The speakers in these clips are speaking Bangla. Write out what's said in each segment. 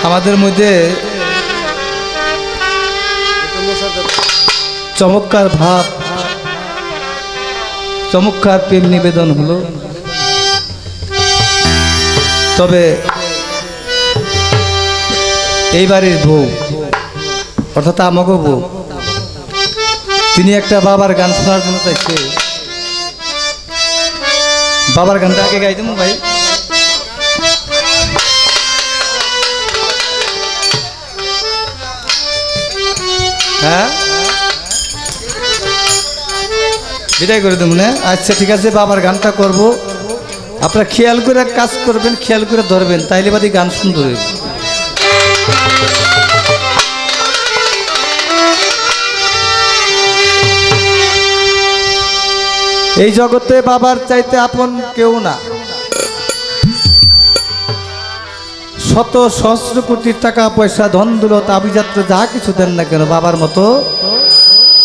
আমাদের মধ্যে চমৎকার ভাব, চমৎকার প্রেম নিবেদন হলো। তবে এই বাড়ির বউ অর্থাৎ আমাকে বউ, তিনি একটা বাবার গান শোনার জন্য চাইছে। বাবার গানটা আগে গাই দেবো ভাই। হ্যাঁ, বিদায় করে দেবো না? আচ্ছা ঠিক আছে, বাবার গানটা করব। আপনারা খেয়াল করে কাজ করবেন, খেয়াল করে ধরবেন, তাইলে বাদে গান সুন্দর হবে। এই জগতে বাবার চাইতে আপন কেউ না। শত সহস্র কোটি টাকা পয়সা ধন দৌলত আভিজাত্য যা কিছু দেন না কেন, বাবার মতো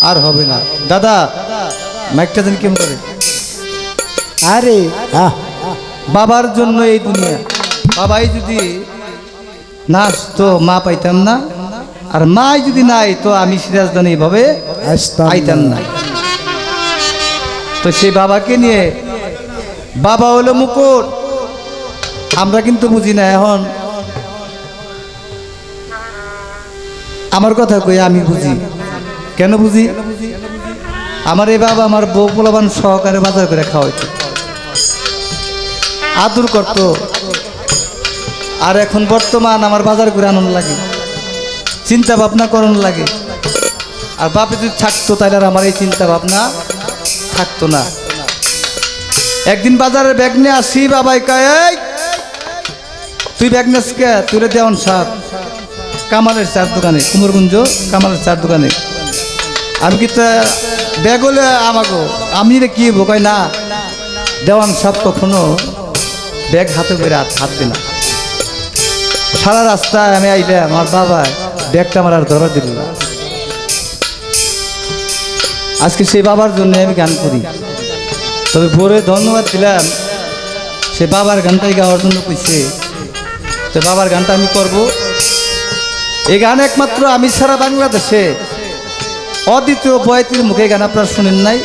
আর হবে না। দাদা মাইকটা দেন কেমন করে? আরে বাবার জন্য এই দুনিয়া। বাবাই যদি না আসতো মা পাইতাম না, আর মাই যদি নাই তো আমি সিরাজদান এইভাবে আইতাম না। তো সেই বাবাকে নিয়ে, বাবা হলো মুকুট, আমরা কিন্তু বুঝি না। এখন আমার কথা কই, আমি বুঝি। কেন বুঝি? আমার এই বাবা আমার বউ পোলাবান সহকারে বাজার করে খাওয়াইতো, আদর করতো। আর এখন বর্তমান আমার বাজার করে আনন্দ লাগে, চিন্তা ভাবনা করন লাগে। আর বাপে যদি থাকতো তাহলে আর আমার এই চিন্তা ভাবনা থাকতো না। একদিন বাজারে ব্যাগ নিয়ে আসি, বাবাই কয় তুই ব্যাগ নিস কে? তুলে দেওয়ান সাপ কামালের চার দোকানে, কুমারগঞ্জ কামালের চার দোকানে। আমি কি তা ব্যাগ হলে আমাকে, আমি কি কয় না, দেওয়ান সাপ কখনো ব্যাগ হাতে করে হাঁটবে না। সারা রাস্তায় আমি আইলাম, আমার বাবা ব্যাগটা আমার আর ধরা দিল না। আজকে সেই বাবার জন্য আমি গান করি। তবে ভোরে ধন্যবাদ দিলাম, সে বাবার গানটাই গাওয়ার জন্য কইছে। তো বাবার গানটা আমি করব। এই গান একমাত্র আমি সারা বাংলাদেশে অদ্বিতীয় বয়াতির মুখে গান আপনারা শুনেন নাই।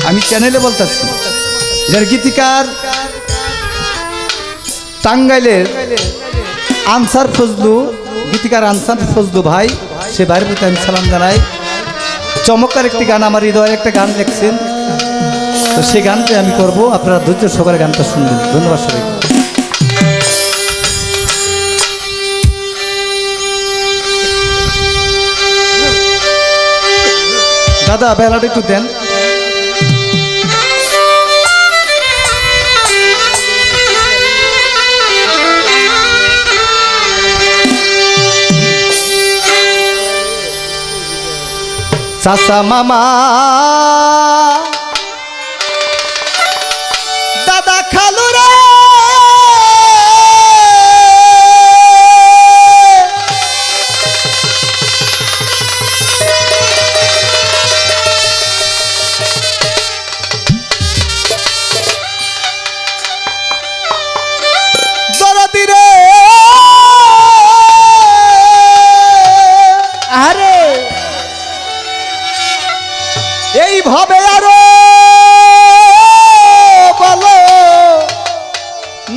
আমি চ্যানেলে বলতেছি, যার গীতিকার টাঙ্গাইলের আনসার ফজলু, গীতিকার আনসার ফজলু ভাই, সে ভাইয়ের প্রতি আমি সালাম জানাই। চমৎকার একটি গান, আমার হৃদয়ের একটা গান লিখছেন। তো সেই গানটা আমি করব, আপনারা ধৈর্য সহকারে গানটা শুনবেন। ধন্যবাদ সবাই। দাদা বেলাটা একটু দেন। চাচা মামা দাদা খালু রে, দরদি রে, আরে এইভাবে আরো বলো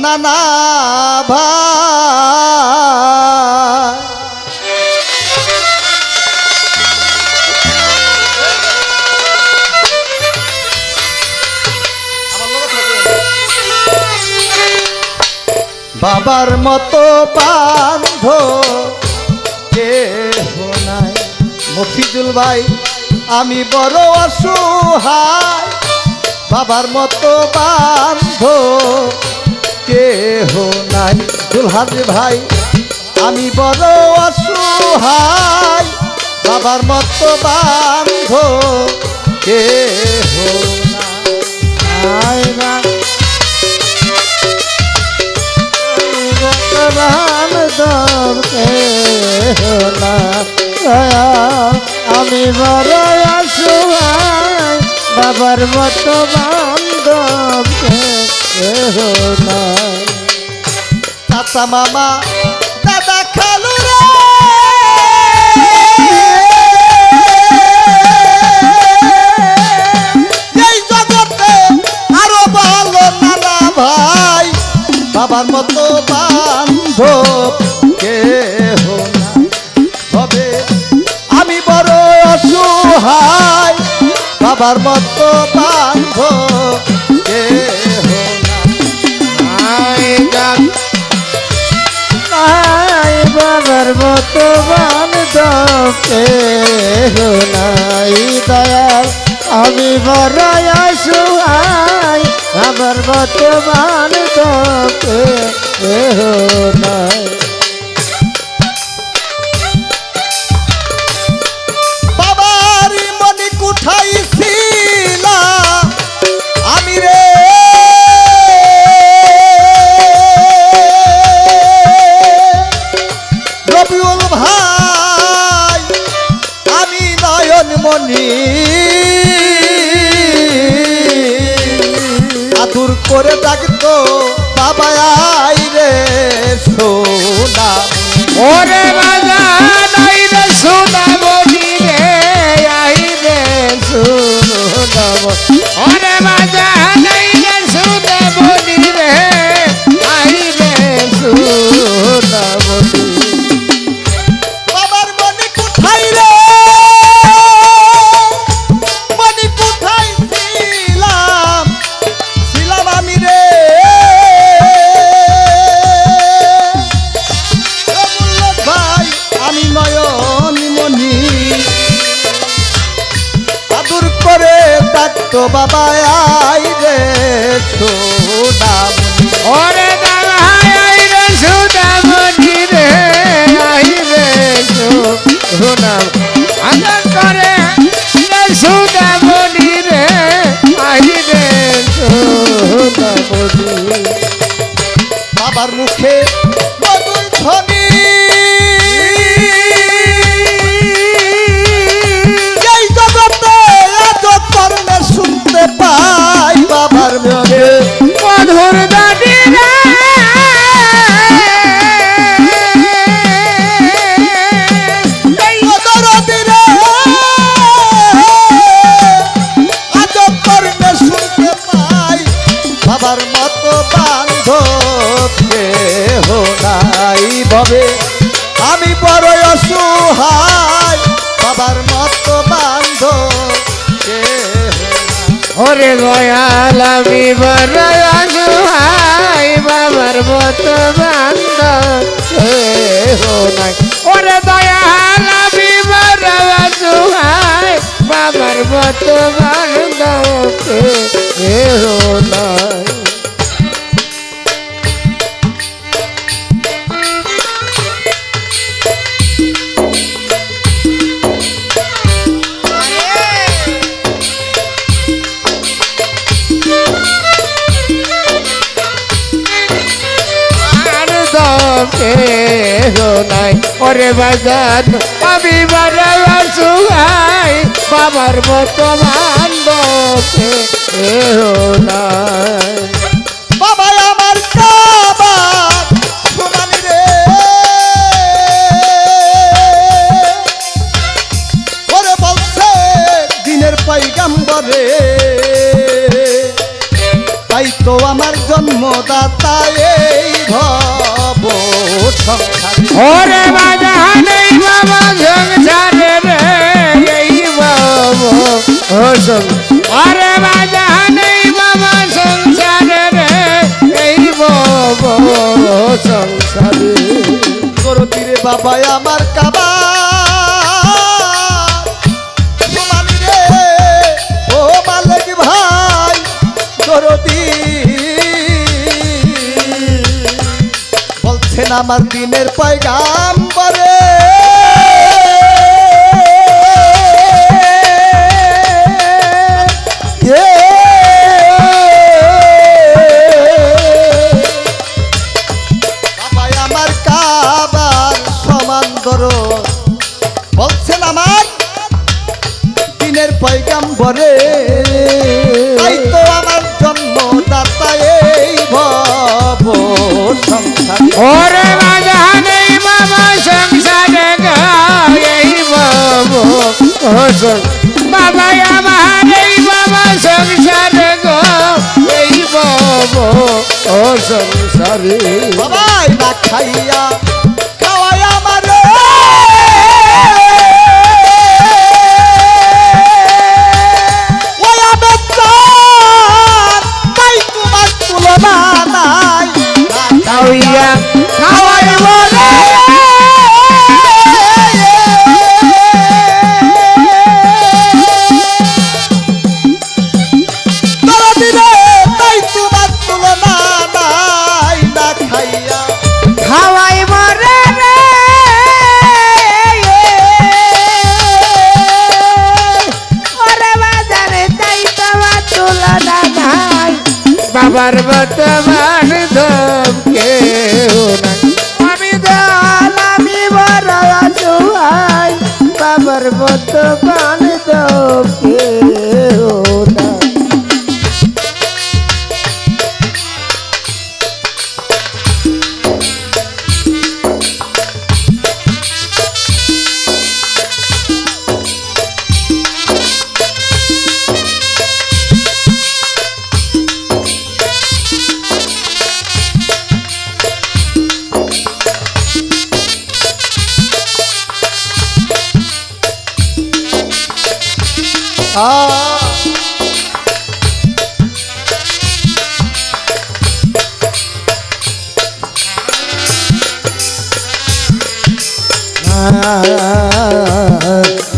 নানা ভাই, বাবার মতো বান্ধ কেহ নাই। মফিজুল ভাই আমি বড় অসহায়, বাবার মতো বান্ধ কেহ নাই। দুলহাজ ভাই আমি বড় অসহায়, বাবার মতো বান্ধ কেহ নাই। আমি বড় অসহায়, বাবার মতো বান্ধব কেহ নাই। চাচা মামা দাদা বাবার মতো বান্ধব কেহ না, তবে আমি বড় অসহায়, বাবার মতো বান্ধব কেহ নাই বাবার মতো বান্ধব কেহ নাই দয়াল আমি বড় অসহায় বাবার মতো বান্ধব কেহ নাই। বাবারই মনে কুঠাইছিলাম আমি রে, রবিউল ভাই আমি নয়ন মনি আদুর করে ডাকতো বাবা আই রে সোনা, ওরে বাজা নাই রে সোনা বলি রে আই রে সোনা, ওরে বাজা নাই রে সোনা বলি রে আই রে সোনা বলি। বাবার মনে কোথায় রে, মনে কোথায় ছিলাম, ছিলাম আমি রে, রবুল্লাহ ভাই আমি নয়ন মনি আদর করে ডাকতো বাবা আই রে সোনামণি, ওরে দাদা আই রে সোনা বলি রে আই রে সোনা, আদর করে রে সোনা বলি রে আই রে সোনা বলি। বাবার মুখে মধুর ধ্বনি, এই জগতে এত কর্মে শুনতে পাই বাবার মুখে মধুর দাদি রে দরদি রে, এত কর্মে শুনতে পাই বাবার মতো বান্ধব কেহ নাই ভবে, আমি বড় অসহায় বাবার মতো বান্ধব কেহ নাই। ওরে দয়াল আমি বড় অসহায় বাবার মতো বান্ধব কেহ নাই, ওরে দয়াল আমি বড় অসহায় বাবার মতো বান্ধব কেহ নাই। কেহ নাই, ওরে বাজার আমি বড় অসহায় বাবার মতো বান্ধব কেহ নাই। বাবা আমার কাবা সোনালি রে, ওরে বলছে দিনের পয়গাম্বরে, তাই তো আমার জন্মদাতা এই ভব সংসারে, ওরে বাজা নেই বাবা সংসারে রে এই বাবা ওরে বাজা নেই বাবা সংসারে রে এই বাবা সংসারে। করতিরে বাবা আমার কাবা সোনালি রে, ও মালিক ভাই দরদি বলছেন আমার দিনের পয়গাম্বরে, বাবা আমার কাবার সমান দরদ, বলছেন আমার দিনের পয়গাম্বরে, তাই তো আমার জন্মদাতা এই ভব সংসারে, ওরে বাজা নেই বাবা সংসারে এই বাবা বাবা আমার এই বাবা সংসারে গো এই বাবা সংসার সংসারে বাবাই না খাইয়া খাওয়াই আমার ওই আবেদন তাই তোমার তুলনা নাই খাওয়াইয়া খাওয়াইব রে দরদিরে তাই তোমার তুলনা নাই না খাইয়া খাওয়াইব রে ওরে বাজারে তাই তোমার তুলনা নাই বাবার বর্তমান ধম কেউ নাই আমি দল আমি বড় অসহায় বাবার বর্তমান ধম কেউ নাই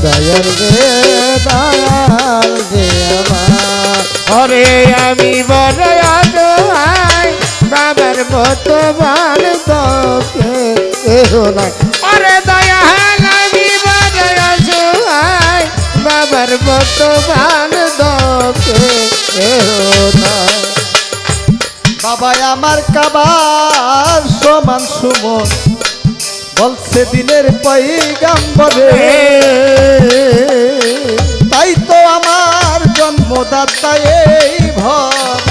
দয়াল রে আমার ওরে আমি বড় অসহায় বাবার মতো মান তোকে কেহ নাই ওরে দয়াল আমি বড় অসহায় বাবার মতো মান তোকে কেহ নাই বাবাই আমার কাবার সমান সুমন বলছে দিনের পয়গাম্বরে তাই তো আমার জন্মদাতা এই ভব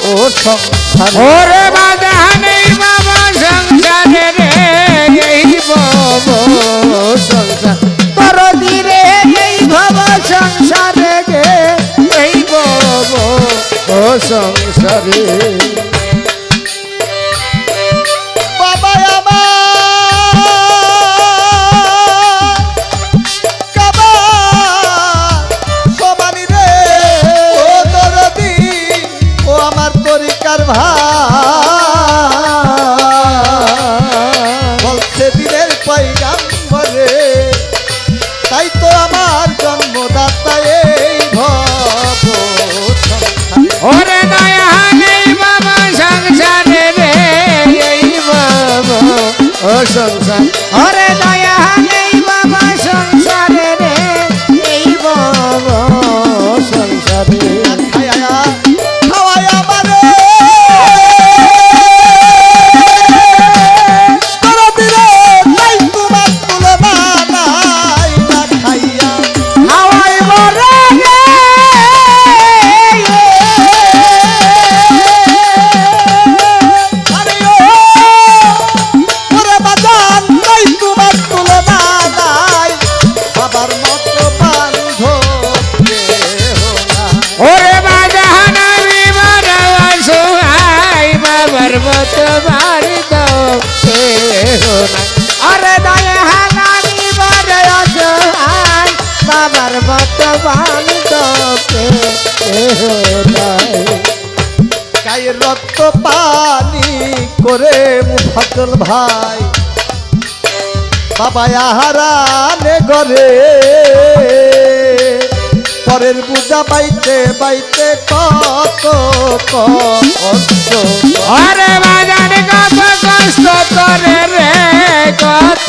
ও সংসার ওরে বাধা নেই বাবা সংসারে রে এই ভব সংসার তোর দিরে এই ভব সংসারে গে এই ভব ও সংসারে বাবা আমার কাবার সমানি রে ও দরদি ও আমার তরিকার ভাই বলছে দিনের পয়গাম্বরে তাই তো আমার জন্মদাতা এই ভব সংসারে ওরে দয়া নেই বাবা সংসারে রে এই বাবা ও সংসার ওরে দয়া নেই বাবা সংসারে রে এই বাবা সংসারে খায়া খাওয়াই আমারে দরদিরে তাই তোমার তুলনা নাই না খাইয়া হাওয়াই বরে রে আরে ও ওরে বাজান তাই তোমার তুলনা নাই বাবার মতো বান্ধব কেহ নাই। ওরে বাজান আমি বড় অসহায় বাবার মতো বাড়ি দাও কেহ নাই আরে দয়া আমি বড় অসহায় বাবার মতো বাড়ি দাও কেহ নাই গায়ের রক্ত পানি করে মুফাজ্জল ভাই বাবা আহারানে গরে পরের বুঝা বাইতে বাইতে কত কষ্ট আরে বাজান কত কষ্ট করে রে কত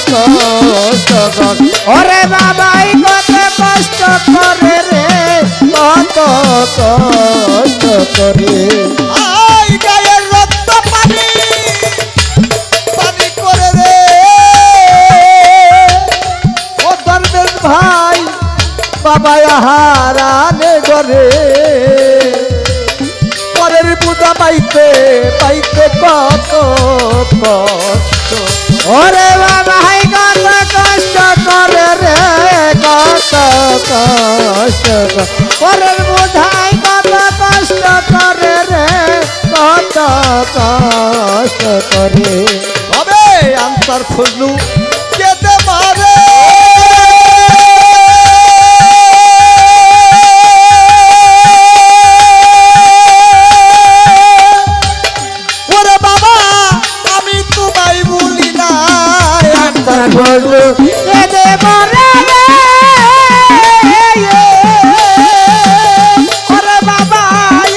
কষ্ট করে ওরে বাবাই কত কষ্ট করে রে কত কষ্ট করে আই গায়ের রক্ত পানি পানি করে রে ও দরবেশ ভাই বাবা আহারানে গরে পরের বুঝা পাইতে পাইতে কত কষ্ট ওরে বাবাই কত কষ্ট করে রে কত কষ্ট করে পরের বোঝাই কত কষ্ট করে রে কত কষ্ট করে তবে আনসার ফজলু যেতে পারে ওরে বাবা আমি তোমায় ভুলি না আনসার ফজলু যেতে পারে ওরে বাবা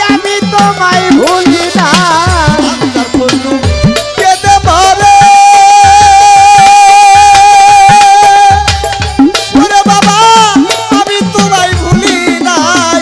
আমি তোমায় ভুলি না আনসার ফজলু যেতে পারে ওরে বাবা আমি তোমায় ভুলি নাই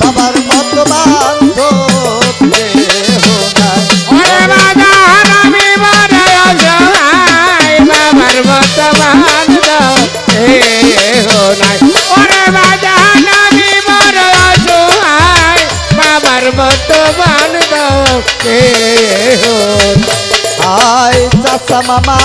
বাবার মতো বান্ধব কেহ নাই ওরে বাজান আমি বড় অসহায় বাবার মতো বান্ধব কেহ নাই ওরে বাজান আমি বড় অসহায় বাবার মতো বান্ধব কেহ নাই। আয় চাচা মামা